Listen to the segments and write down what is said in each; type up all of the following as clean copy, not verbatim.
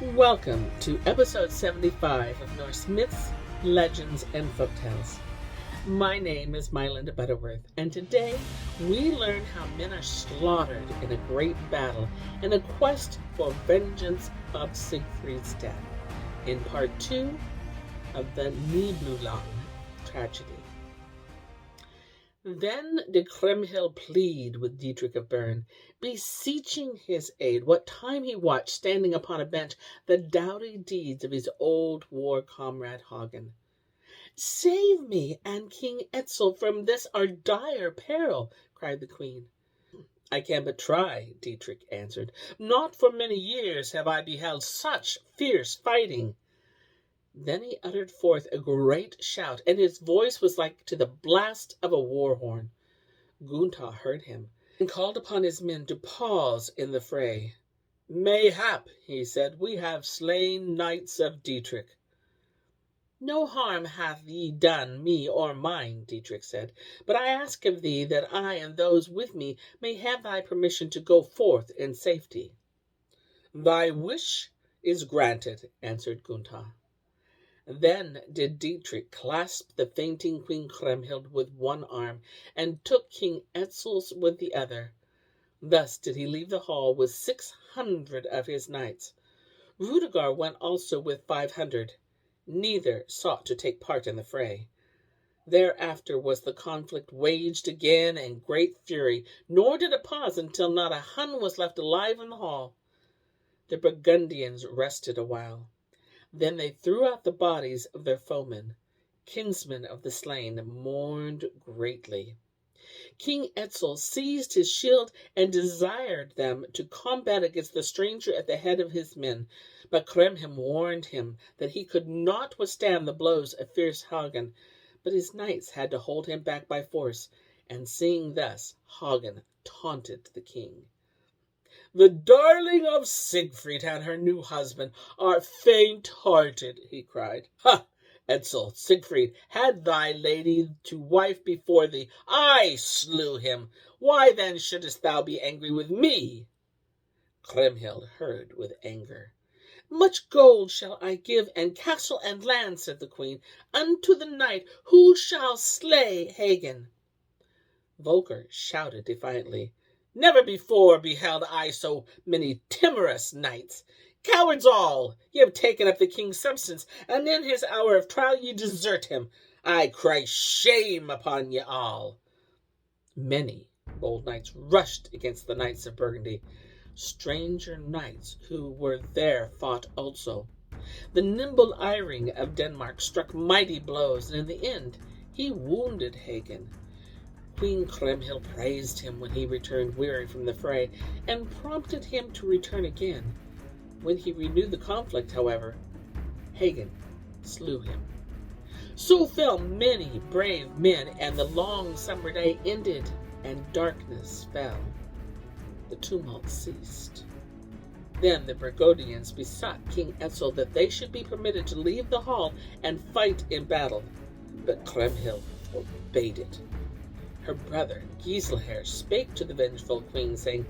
Welcome to episode 75 of Norse Myths, Legends, and Folktales. My name is MyLinda Butterworth, and today we learn how men are slaughtered in a great battle in a quest for vengeance of Siegfried's death in part 2 of the Nibelungen Tragedy. Then did Kriemhild plead with Dietrich of Bern, beseeching his aid, what time he watched, standing upon a bench, the doughty deeds of his old war comrade Hagen. "Save me and King Etzel from this our dire peril," cried the queen. "I can but try," Dietrich answered. "Not for many years have I beheld such fierce fighting." Then he uttered forth a great shout, and his voice was like to the blast of a war horn. Gunther heard him, and called upon his men to pause in the fray. "Mayhap," he said, "we have slain knights of Dietrich." "No harm hath ye done me or mine," Dietrich said, "but I ask of thee that I and those with me may have thy permission to go forth in safety." "Thy wish is granted," answered Gunther. Then did Dietrich clasp the fainting Queen Kriemhild with one arm, and took King Etzel's with the other. Thus did he leave the hall with 600 of his knights. Rudiger went also with 500. Neither sought to take part in the fray. Thereafter was the conflict waged again in great fury, nor did it pause until not a Hun was left alive in the hall. The Burgundians rested awhile. Then they threw out the bodies of their foemen. Kinsmen of the slain mourned greatly. King Etzel seized his shield and desired them to combat against the stranger at the head of his men. But Kriemhild warned him that he could not withstand the blows of fierce Hagen, but his knights had to hold him back by force, and seeing thus, Hagen taunted the king. "The darling of Siegfried and her new husband are faint-hearted," he cried. "Ha! Etzel, Siegfried had thy lady to wife before thee. I slew him. Why then shouldest thou be angry with me?" Kriemhild heard with anger. "Much gold shall I give, and castle and land," said the queen, "unto the knight who shall slay Hagen." Volker shouted defiantly, "Never before beheld I so many timorous knights. Cowards all! Ye have taken up the king's substance, and in his hour of trial ye desert him. I cry shame upon ye all." Many bold knights rushed against the knights of Burgundy. Stranger knights who were there fought also. The nimble Iring of Denmark struck mighty blows, and in the end he wounded Hagen. Queen Kriemhild praised him when he returned weary from the fray, and prompted him to return again. When he renewed the conflict, however, Hagen slew him. So fell many brave men, and the long summer day ended, and darkness fell. The tumult ceased. Then the Burgundians besought King Etzel that they should be permitted to leave the hall and fight in battle, but Kriemhild forbade it. Her brother Giselher spake to the vengeful queen, saying,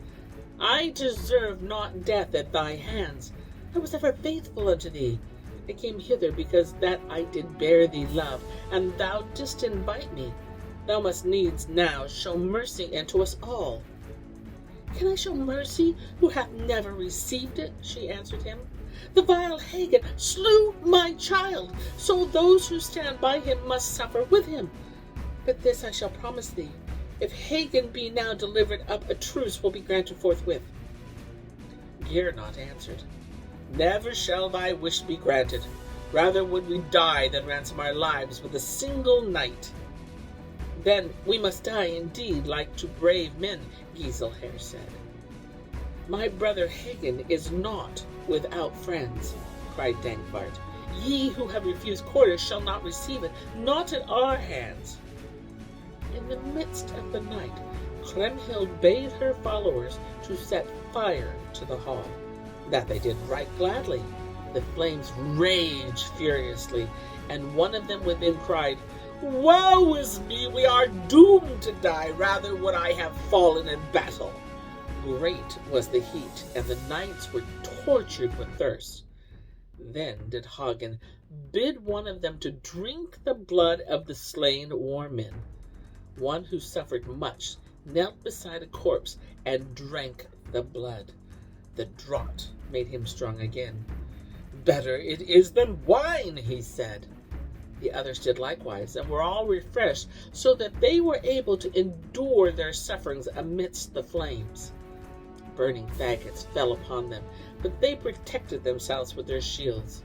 "I deserve not death at thy hands. I was ever faithful unto thee. I came hither because that I did bear thee love, and thou didst invite me. Thou must needs now show mercy unto us all." "Can I show mercy who hath never received it?" she answered him. "The vile Hagen slew my child, so those who stand by him must suffer with him. But this I shall promise thee, if Hagen be now delivered up, a truce will be granted forthwith." Gernot answered, "Never shall thy wish be granted. Rather would we die than ransom our lives with a single knight." "Then we must die indeed like to brave men," Giselher said. "My brother Hagen is not without friends," cried Dankwart. "Ye who have refused quarter shall not receive it, not at our hands." In the midst of the night, Kriemhild bade her followers to set fire to the hall. That they did right gladly. The flames raged furiously, and one of them within cried, "Woe is me, we are doomed to die. Rather would I have fallen in battle." Great was the heat, and the knights were tortured with thirst. Then did Hagen bid one of them to drink the blood of the slain war men. One who suffered much knelt beside a corpse and drank the blood. The draught made him strong again. "Better it is than wine," he said. The others did likewise, and were all refreshed, so that they were able to endure their sufferings amidst the flames. Burning faggots fell upon them, but they protected themselves with their shields.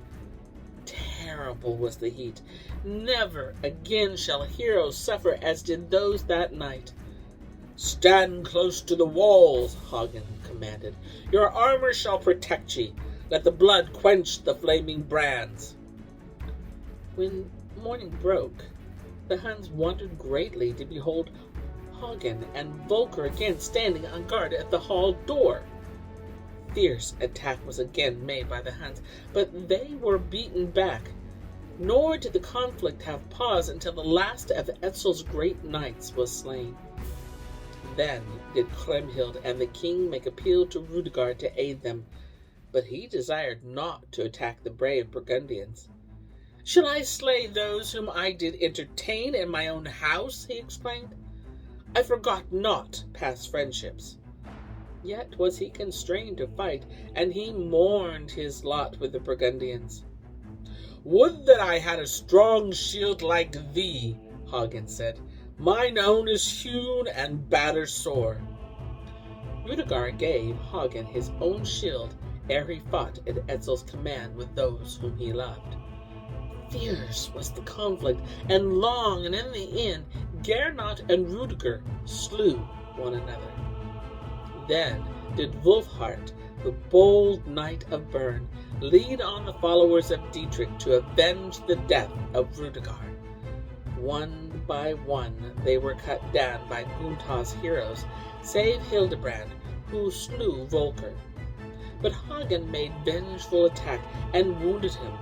Terrible was the heat. Never again shall heroes suffer as did those that night. "Stand close to the walls," Hagen commanded. "Your armor shall protect ye. Let the blood quench the flaming brands." When morning broke, the Huns wondered greatly to behold Hagen and Volker again standing on guard at the hall door. Fierce attack was again made by the Huns, but they were beaten back. Nor did the conflict have pause until the last of Etzel's great knights was slain. Then did Kriemhild and the king make appeal to Rudiger to aid them, but he desired not to attack the brave Burgundians. "Shall I slay those whom I did entertain in my own house?" he exclaimed. "I forgot not past friendships." Yet was he constrained to fight, and he mourned his lot with the Burgundians. "Would that I had a strong shield like thee," Hagen said. "Mine own is hewn and battered sore." Rudiger gave Hagen his own shield ere he fought at Etzel's command with those whom he loved. Fierce was the conflict, and long, and in the end Gernot and Rudiger slew one another. Then did Wulfhart, the bold knight of Bern, lead on the followers of Dietrich to avenge the death of Rudiger. One by one they were cut down by Gunther's heroes, save Hildebrand, who slew Volker. But Hagen made vengeful attack and wounded him.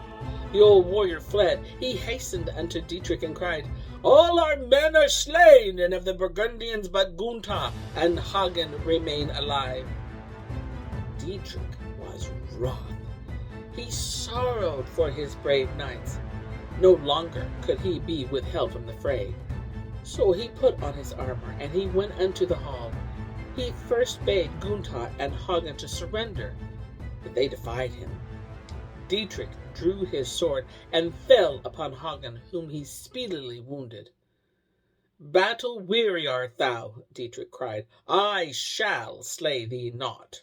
The old warrior fled. He hastened unto Dietrich and cried, "All our men are slain, and of the Burgundians but Gunther and Hagen remain alive." Dietrich was wroth. He sorrowed for his brave knights. No longer could he be withheld from the fray. So he put on his armor, and he went unto the hall. He first bade Gunther and Hagen to surrender, but they defied him. Dietrich drew his sword and fell upon Hagen, whom he speedily wounded. "Battle weary art thou," Dietrich cried. "I shall slay thee not."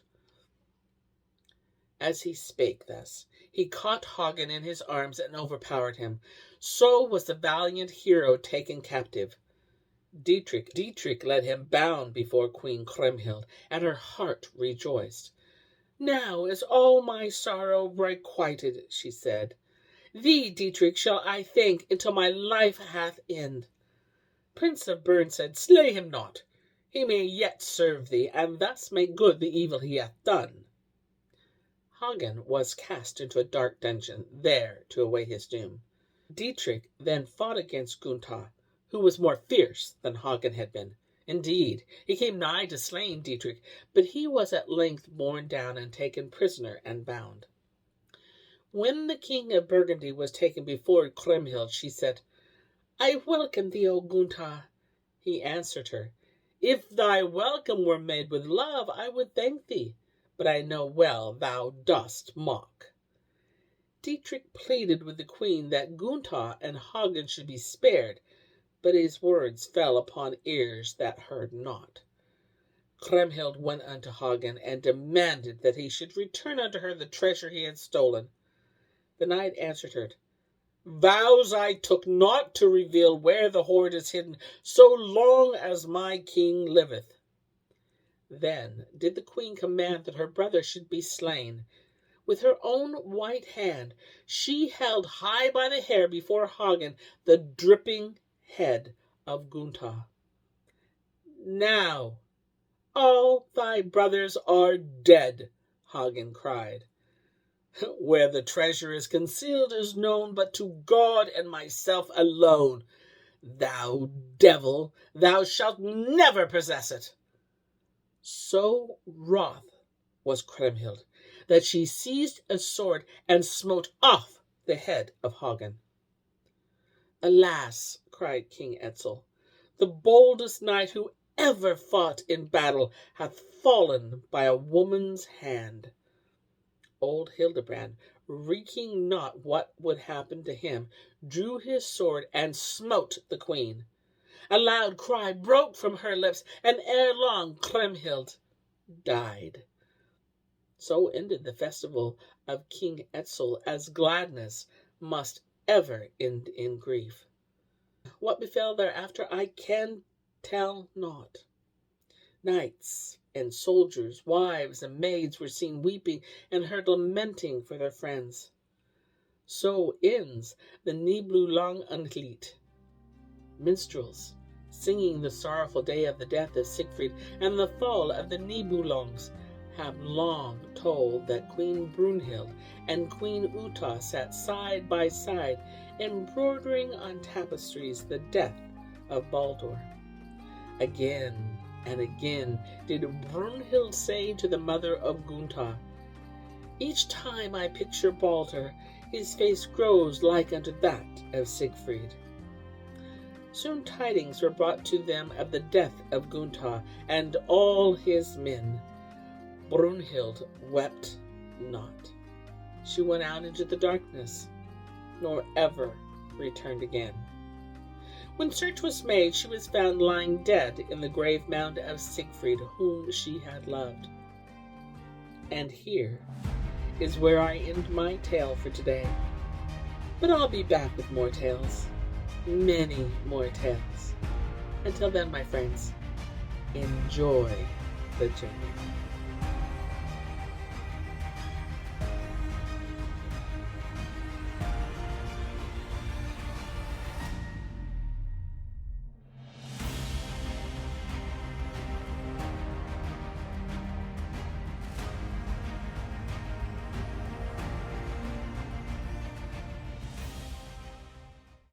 As he spake thus, he caught Hagen in his arms and overpowered him. So was the valiant hero taken captive. Dietrich led him bound before Queen Kriemhild, and her heart rejoiced. "Now is all my sorrow requited," she said. "Thee, Dietrich, shall I thank until my life hath end." Prince of Bern said, "Slay him not. He may yet serve thee, and thus make good the evil he hath done." Hagen was cast into a dark dungeon, there to await his doom. Dietrich then fought against Gunther, who was more fierce than Hagen had been. Indeed, he came nigh to slaying Dietrich, but he was at length borne down and taken prisoner and bound. When the king of Burgundy was taken before Kriemhild, she said, "I welcome thee, O Gunther." He answered her, "If thy welcome were made with love, I would thank thee, but I know well thou dost mock." Dietrich pleaded with the queen that Gunther and Hagen should be spared, but his words fell upon ears that heard not. Kriemhild went unto Hagen and demanded that he should return unto her the treasure he had stolen. The knight answered her, "Vows I took not to reveal where the hoard is hidden, so long as my king liveth." Then did the queen command that her brother should be slain. With her own white hand she held high by the hair before Hagen the dripping head of Gunther. "Now all thy brothers are dead," Hagen cried. "Where the treasure is concealed is known but to God and myself alone. Thou devil, thou shalt never possess it." So wroth was Kriemhild that she seized a sword and smote off the head of Hagen. "Alas," cried King Etzel, "the boldest knight who ever fought in battle hath fallen by a woman's hand." Old Hildebrand, reeking not what would happen to him, drew his sword and smote the queen. A loud cry broke from her lips, and ere long Kriemhild died. So ended the festival of King Etzel, as gladness must ever end in grief. What befell thereafter I can tell not. Knights and soldiers, wives and maids were seen weeping and heard lamenting for their friends. So ends the Nibelungen. Minstrels, singing the sorrowful day of the death of Siegfried and the fall of the Nibelungs, have long told that Queen Brunhild and Queen Uta sat side by side, embroidering on tapestries the death of Baldur. Again and again did Brunhild say to the mother of Gunther, "Each time I picture Baldur, his face grows like unto that of Siegfried." Soon tidings were brought to them of the death of Gunther and all his men. Brunhild wept not. She went out into the darkness, nor ever returned again. When search was made, she was found lying dead in the grave mound of Siegfried, whom she had loved. And here is where I end my tale for today. But I'll be back with more tales, many more tales. Until then, my friends, enjoy the journey.